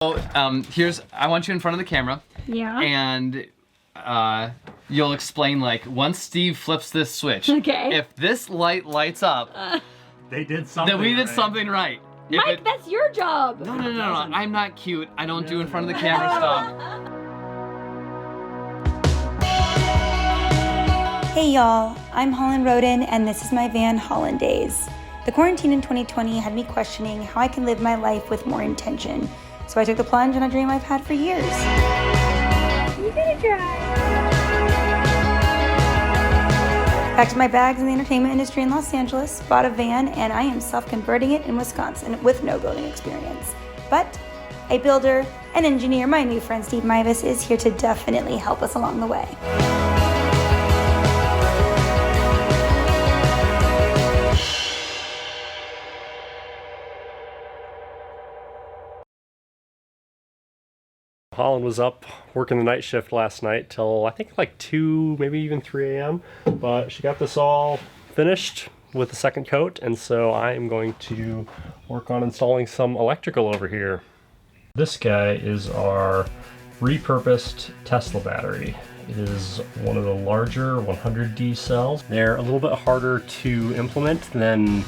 So, I want you in front of the camera. Yeah. And you'll explain, like, once Steve flips this switch, okay. If this light lights up, they did something. Then we did something right. Mike, that's your job. No. I'm not cute. I don't do in front of the camera stuff. Hey y'all, I'm Holland Roden and this is my van Holland Days. The quarantine in 2020 had me questioning how I can live my life with more intention. So I took the plunge on a dream I've had for years. You gonna drive? Packed my bags in the entertainment industry in Los Angeles, bought a van, and I am self-converting it in Wisconsin with no building experience. But a builder, an engineer, my new friend Steve VE.Bus is here to definitely help us along the way. Holland was up working the night shift last night till I think like 2, maybe even 3 a.m. But she got this all finished with the second coat, and so I am going to work on installing some electrical over here. This guy is our repurposed Tesla battery. It is one of the larger 100D cells. They're a little bit harder to implement than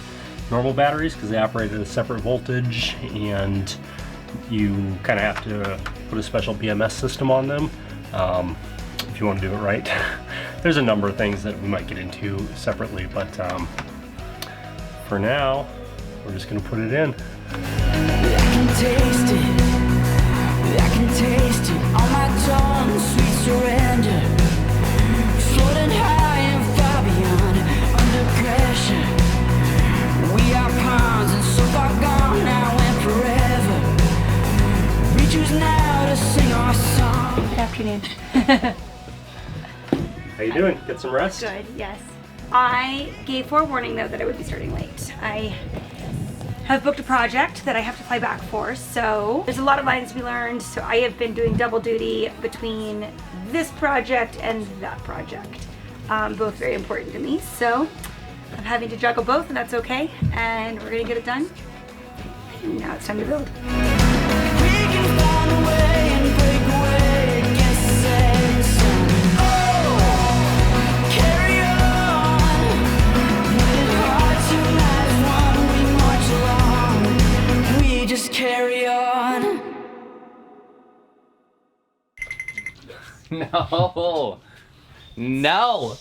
normal batteries because they operate at a separate voltage, and you kind of have to put a special BMS system on them if you want to do it right. There's a number of things that we might get into separately, but for now, we're just going to put it in. I can taste it on my tongue, sweet surrender. Floating high and far beyond, under pressure. We are pawns and so far gone now and forever. We choose now to sing our song. Good afternoon. How you doing? Get some rest? Good, yes. I gave forewarning though that I would be starting late. I have booked a project that I have to fly back for, so there's a lot of lines to be learned, so I have been doing double duty between this project and that project. Both very important to me, so I'm having to juggle both, and that's okay, and we're gonna get it done. And now it's time to build. Just carry on. No.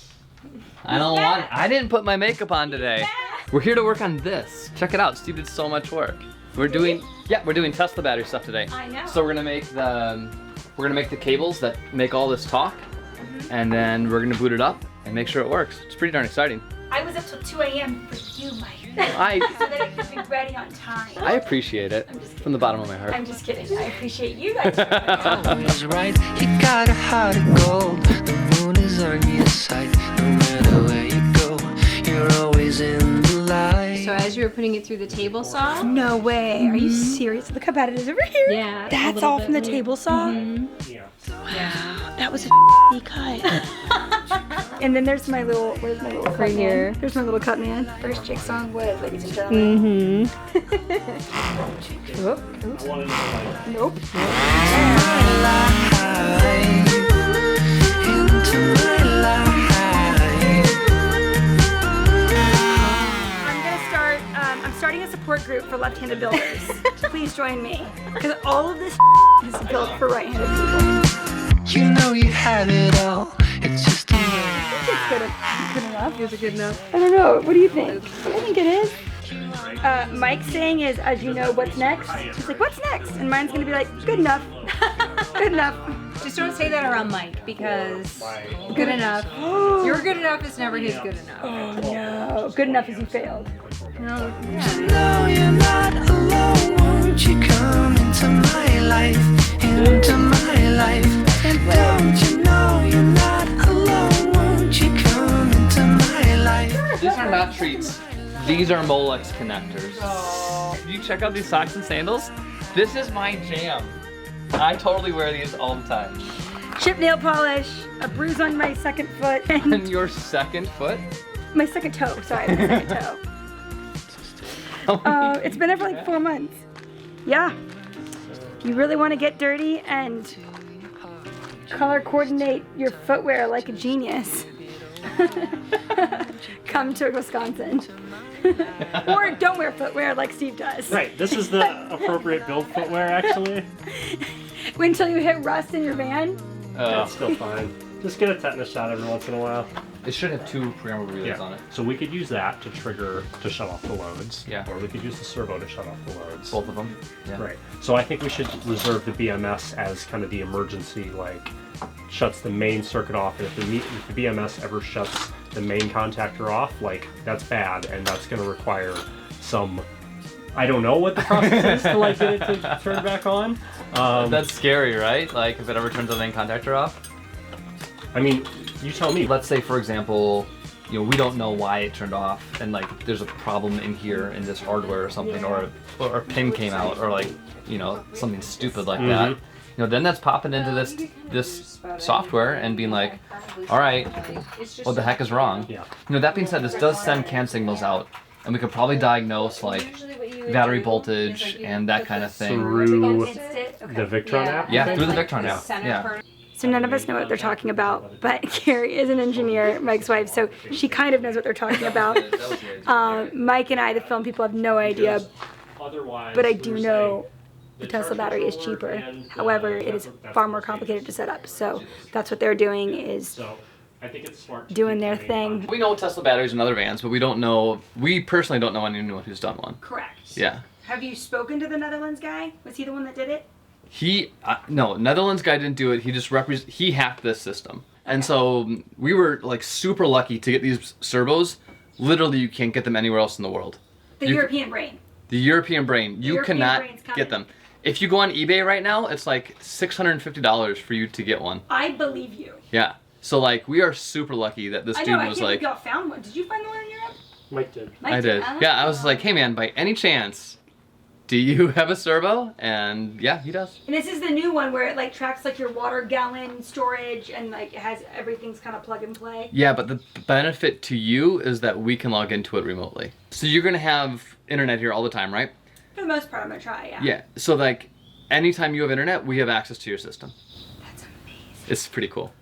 I don't want. I didn't put my makeup on today. We're here to work on this. Check it out. Steve did so much work. We're doing Tesla battery stuff today. I know. So we're gonna make the cables that make all this talk, and then we're gonna boot it up and make sure it works. It's pretty darn exciting. I was up till 2 a.m. for you, Mike. So that I could be ready on time. I appreciate it from the bottom of my heart. I'm just kidding. I appreciate you guys. Always right, you got a heart of gold. The moon is on your side. No matter where you go, you're always in the light. So as you were putting it through the table saw? No way. Are you serious? Look how bad it is over here. Yeah. That's all from the table saw? Yeah. Yeah. That was a cut. And then there's my little, where's my little cut Right here. Man? There's my little cut man. First jigsaw on wood, ladies and gentlemen. Oop, oops. Nope. I'm starting a support group for left-handed builders. Please join me, because all of this is built for right-handed people. You know you had it all. It's just a It's good enough. Is it good enough? I don't know. What do you think? I think it is. Mike's saying is, as you know, what's next? He's like, what's next? And mine's gonna be like, good enough. Good enough. Just don't say that around Mike, because good enough. Your good enough is never his good enough. Oh no. Good enough is you failed. No. You know you're not alone. Won't you come into my life? Into my life. And don't you know you're not alone? Won't you come into my life? These are not treats. These are Molex connectors. You check out these socks and sandals? This is my jam. I totally wear these all the time. Chip nail polish, a bruise on my second foot, And your second foot? my second toe. Sorry, my second toe. It's been there for like 4 months. Yeah. If you really want to get dirty and color coordinate your footwear like a genius, come to Wisconsin. Or don't wear footwear like Steve does. Right, this is the appropriate build footwear actually. Wait until you hit rust in your van. That's still fine. Just get a tetanus shot every once in a while. It should have 2 programmable relays on it. So we could use that to trigger, to shut off the loads. Yeah. Or we could use the servo to shut off the loads. Both of them. Yeah. Right. So I think we should reserve the BMS as kind of the emergency, like, shuts the main circuit off. And if the BMS ever shuts the main contactor off, like, that's bad. And that's going to require some, I don't know what the process is to, like, get it to turn back on. That's scary, right? Like, if it ever turns the main contactor off? I mean, you tell me. Let's say, for example, you know, we don't know why it turned off, and like there's a problem in here in this hardware or something, or a pin came out, or like, you know, something stupid like that. You know, then that's popping into this software and being like, all right, what the heck is wrong? Yeah. You know, that being said, this does send CAN signals out, and we could probably diagnose like battery voltage and that kind of thing Through the Victron app? Yeah, through the Victron app. Yeah. So none of us know what they're talking about, but Carrie is an engineer, Mike's wife, so she kind of knows what they're talking about. Mike and I, the film people, have no idea, but I do know the Tesla battery is cheaper. However, it is far more complicated to set up, so that's what they're doing, is doing their thing. We know Tesla batteries in other vans, but we personally don't know anyone who's done one. Correct. Yeah. Have you spoken to the Netherlands guy? Was he the one that did it? No, Netherlands guy didn't do it. He just he hacked this system. And so we were like super lucky to get these servos. Literally, you can't get them anywhere else in the world. The European brain. The European brain. You cannot get them. If you go on eBay right now, it's like $650 for you to get one. I believe you. Yeah. So like, we are super lucky that this dude was like... I can't believe y'all found one. Did you find the one in Europe? Mike did. I did. Yeah, I was like, hey man, by any chance, do you have a servo? And yeah, he does. And this is the new one where it like tracks like your water gallon storage and like it has everything's kind of plug and play. Yeah, but the benefit to you is that we can log into it remotely. So you're gonna have internet here all the time, right? For the most part, I'm gonna try, yeah. Yeah, so like anytime you have internet, we have access to your system. That's amazing. It's pretty cool.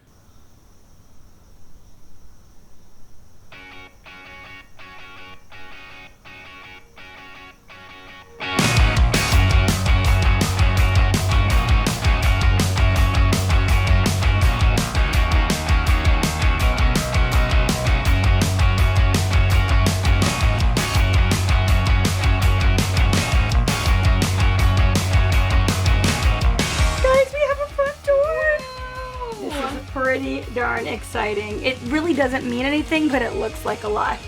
Pretty darn exciting. It really doesn't mean anything, but it looks like a lot.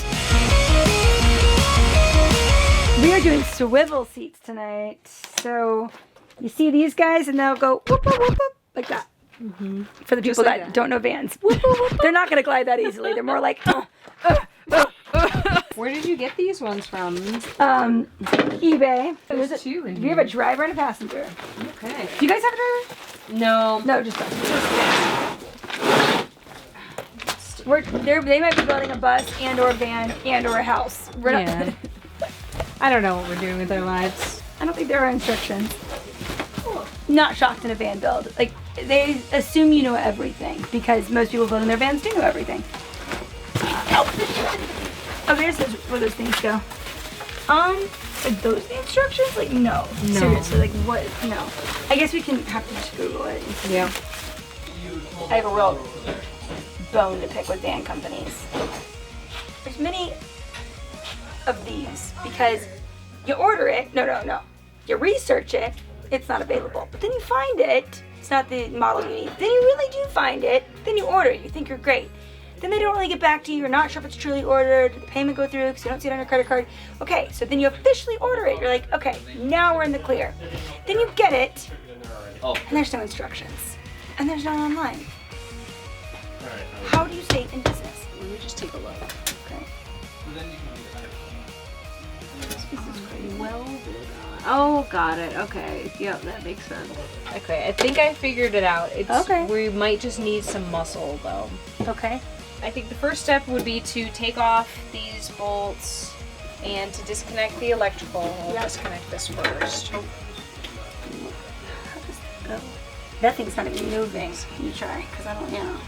We are doing swivel seats tonight. So you see these guys and they'll go whoop, whoop, whoop, whoop, like that. For the people that don't know vans. Whoop, whoop, whoop. They're not going to glide that easily. They're more like Where did you get these ones from? eBay. There's two in Do you have a driver and a passenger? Okay. Do you guys have a driver? No. No, just us. They might be building a bus and or a van and or a house. We're not, Yeah. I don't know what we're doing with our lives. I don't think there are instructions. Not shocked in a van build. Like, they assume you know everything because most people building their vans do know everything. Oh, there's where those things go. Are those the instructions? Like, no. Seriously, like, what? No. I guess we can have to just Google it. Yeah. I have a real bone to pick with van companies. There's many of these because you order it. No. You research it. It's not available. But then you find it. It's not the model you need. Then you really do find it. Then you order it. You think you're great. Then they don't really get back to you. You're not sure if it's truly ordered. Did the payment go through because you don't see it on your credit card? Okay, so then you officially order it. You're like, okay, now we're in the clear. Then you get it, and there's no instructions. And there's none online. How do you stay in business? Let me just take a look. Okay. Well done. Oh, got it. Okay. Yep, that makes sense. Okay, I think I figured it out. Okay. We might just need some muscle, though. Okay. I think the first step would be to take off these bolts and to disconnect the electrical. We'll disconnect this first. Oh. That thing's not even moving. Can you try? Because I don't,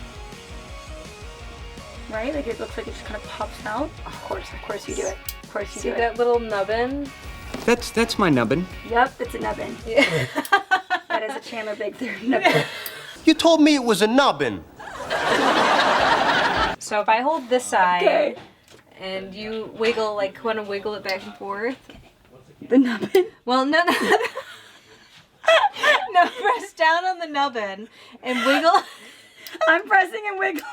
Right? Like it looks like it just kind of pops out. Of course you do it. Of course you See do it. that little nubbin? That's my nubbin. Yep, it's a nubbin. Yeah. That is a Chandler Big 3 nubbin. You told me it was a nubbin. So if I hold this side Okay. and you wiggle, like, want to wiggle it back and forth. The nubbin? Well, no. No, press down on the nubbin and wiggle. I'm pressing and wiggling.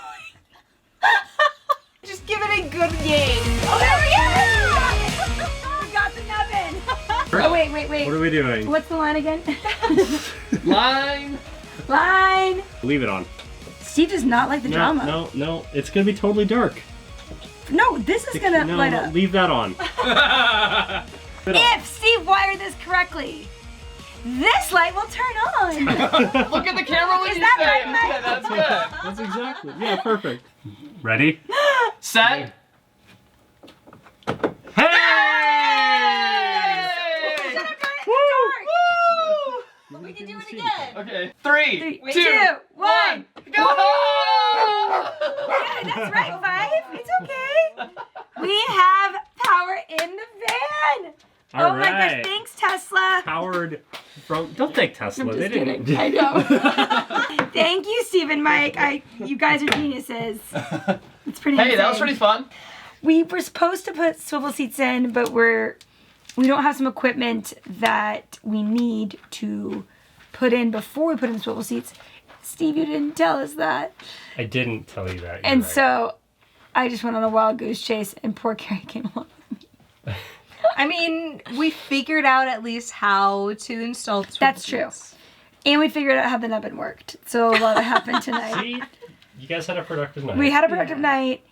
Just give it a good yank. Oh, there we go! We got the nubbin. Oh, wait. What are we doing? What's the line again? Line. Line. Leave it on. Steve does not like the drama. No, it's gonna be totally dark. No, this is gonna light up. Leave that on. If Steve wired this correctly, this light will turn on. Look at the camera when Is you that say right, it. Mike? Yeah, that's good. That's exactly. Yeah, perfect. Ready? Set. Hey! We can do it again. Okay. 3, 2, 2, 1. Go! Okay, that's right, 5. It's okay. We have power in the van. All Oh my gosh, right. thanks Tesla. Powered from. Don't thank Tesla. They didn't. I know. Thank you, Steve and Mike. You guys are geniuses. It's pretty Hey, that was insane. pretty fun. We were supposed to put swivel seats in, but we don't have some equipment that we need to put in before we put in swivel seats. Steve, you didn't tell us that. I didn't tell you that. And so I just went on a wild goose chase and poor Carrie came along. I mean, we figured out at least how to install swivel That's true. seats. And we figured out how the nubbin worked. So a lot happened tonight. See, you guys had a productive night. We had a productive night,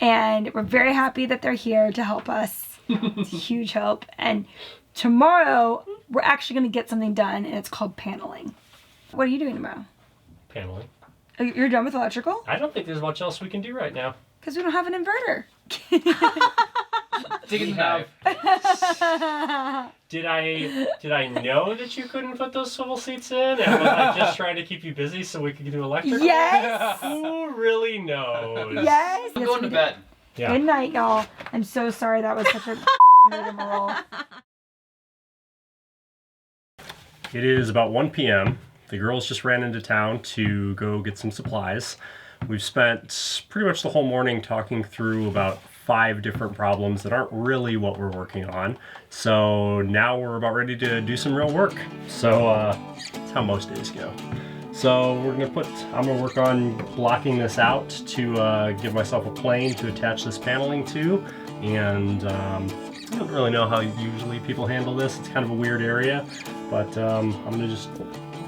and we're very happy that they're here to help us. It's a huge help. And tomorrow, we're actually going to get something done, and it's called paneling. What are you doing tomorrow? Paneling. Oh, you're done with electrical? I don't think there's much else we can do right now. Because we don't have an inverter. Dig in the knife. Did I know that you couldn't put those swivel seats in? And was I just trying to keep you busy so we could do electrical? Yes! Who really knows? Yes! I'm going to bed. Yeah. Good night, y'all. I'm so sorry that was such a rigmarole. It is about 1 p.m. The girls just ran into town to go get some supplies. We've spent pretty much the whole morning talking through about 5 different problems that aren't really what we're working on. So now we're about ready to do some real work. So that's how most days go. So I'm gonna work on blocking this out to give myself a plane to attach this paneling to. And I don't really know how usually people handle this. It's kind of a weird area, but I'm gonna just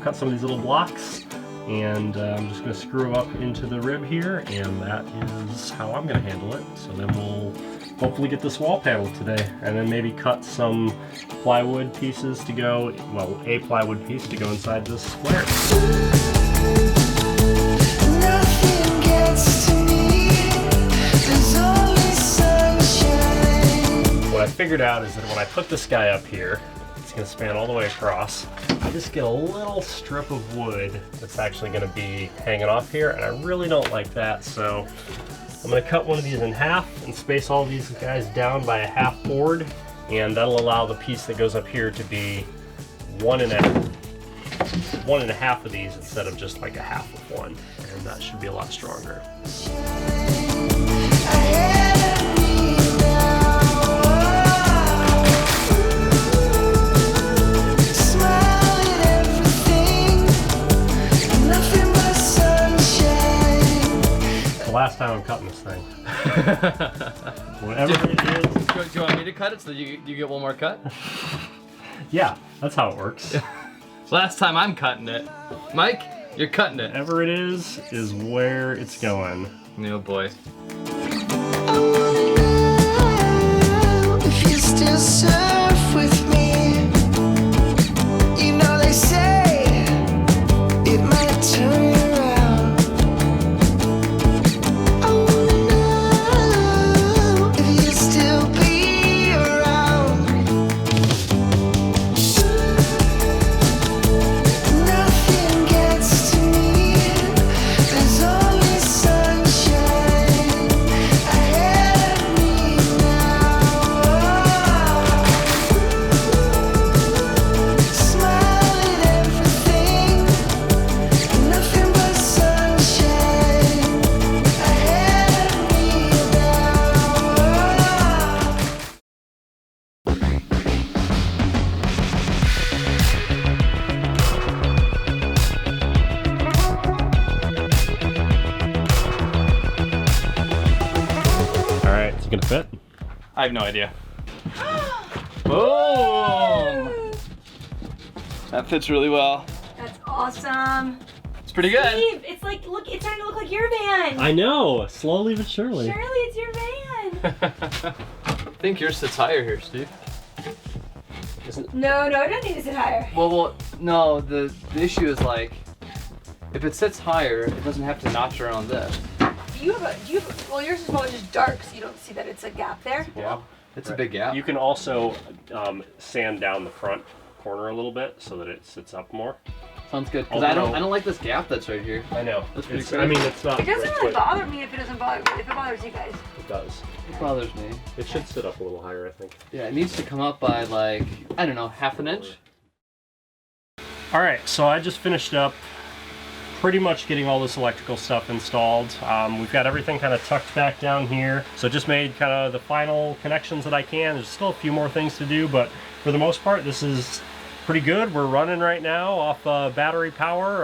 cut some of these little blocks, and I'm just gonna screw them up into the rib here, and that is how I'm gonna handle it. So then we'll hopefully get this wall panel today, and then maybe cut some plywood pieces to go, well, a plywood piece to go inside this square. Nothing gets to me. There's only sunshine. What I figured out is that when I put this guy up here, it's gonna span all the way across. I just get a little strip of wood that's actually gonna be hanging off here, and I really don't like that, so I'm gonna cut one of these in half and space all these guys down by a half board, and that'll allow the piece that goes up here to be one and a half of these instead of just like a half of one, and that should be a lot stronger. Last time I'm cutting this thing. Whatever it is. Do you want me to cut it so you get one more cut? Yeah, that's how it works. Last time I'm cutting it. Mike, you're cutting it. Whatever it is where it's going. Oh boy. I wanna know if you still surf with me. You know they say it might turn you around. I wanna know if you still be around. Nothing fit? I have no idea. Boom! That fits really well. That's awesome. It's pretty good. Steve, it's like, look, it's starting to look like your van. I know, slowly but surely. Surely it's your van. I think yours sits higher here, Steve. No, it doesn't need to sit higher. Well, no, the issue is like, if it sits higher, it doesn't have to notch around this. Well, yours is probably just dark, so you don't see that it's a gap there. Yeah. It's a big gap. You can also sand down the front corner a little bit so that it sits up more. Sounds good. Because I don't like this gap that's right here. I know. That's pretty I mean, it's not. It doesn't great, really but bother me if it doesn't bother me. If it bothers you guys. It does. It bothers me. It should sit up a little higher, I think. Yeah, it needs to come up by like, I don't know, half an inch. All right, so I just finished up pretty much getting all this electrical stuff installed. We've got everything kind of tucked back down here. So just made kind of the final connections that I can. There's still a few more things to do, but for the most part, this is pretty good. We're running right now off battery power.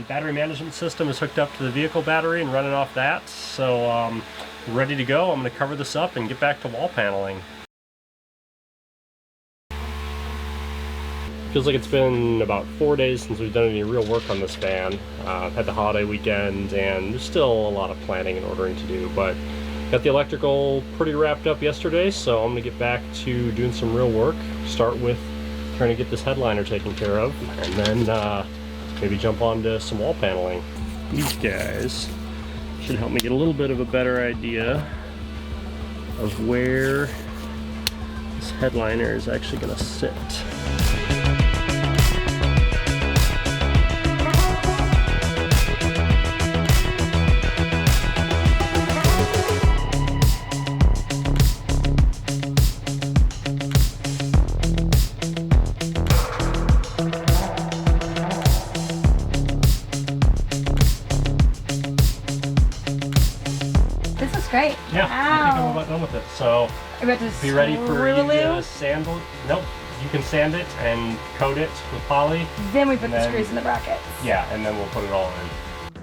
Battery management system is hooked up to the vehicle battery and running off that. So we're ready to go. I'm gonna cover this up and get back to wall paneling. Feels like it's been about 4 days since we've done any real work on this van. Had the holiday weekend and there's still a lot of planning and ordering to do, but got the electrical pretty wrapped up yesterday, so I'm gonna get back to doing some real work. Start with trying to get this headliner taken care of, and then maybe jump on to some wall paneling. These guys should help me get a little bit of a better idea of where this headliner is actually gonna sit. Great. Yeah, I think I'm Wow. about done with it. So Are you about to be ready for you screw to sand it. Nope, you can sand it and coat it with poly. Then we put and the then- screws in the brackets. Yeah, and then we'll put it all in.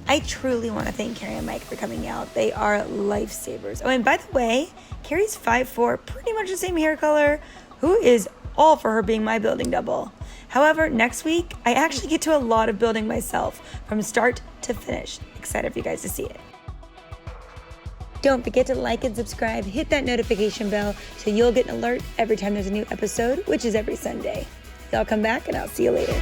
I truly want to thank Carrie and Mike for coming out. They are lifesavers. Oh, and by the way, Carrie's 5'4", pretty much the same hair color, who is all for her being my building double. However, next week, I actually get to a lot of building myself from start to finish. Excited for you guys to see it. Don't forget to like and subscribe, hit that notification bell so you'll get an alert every time there's a new episode, which is every Sunday. Y'all come back and I'll see you later.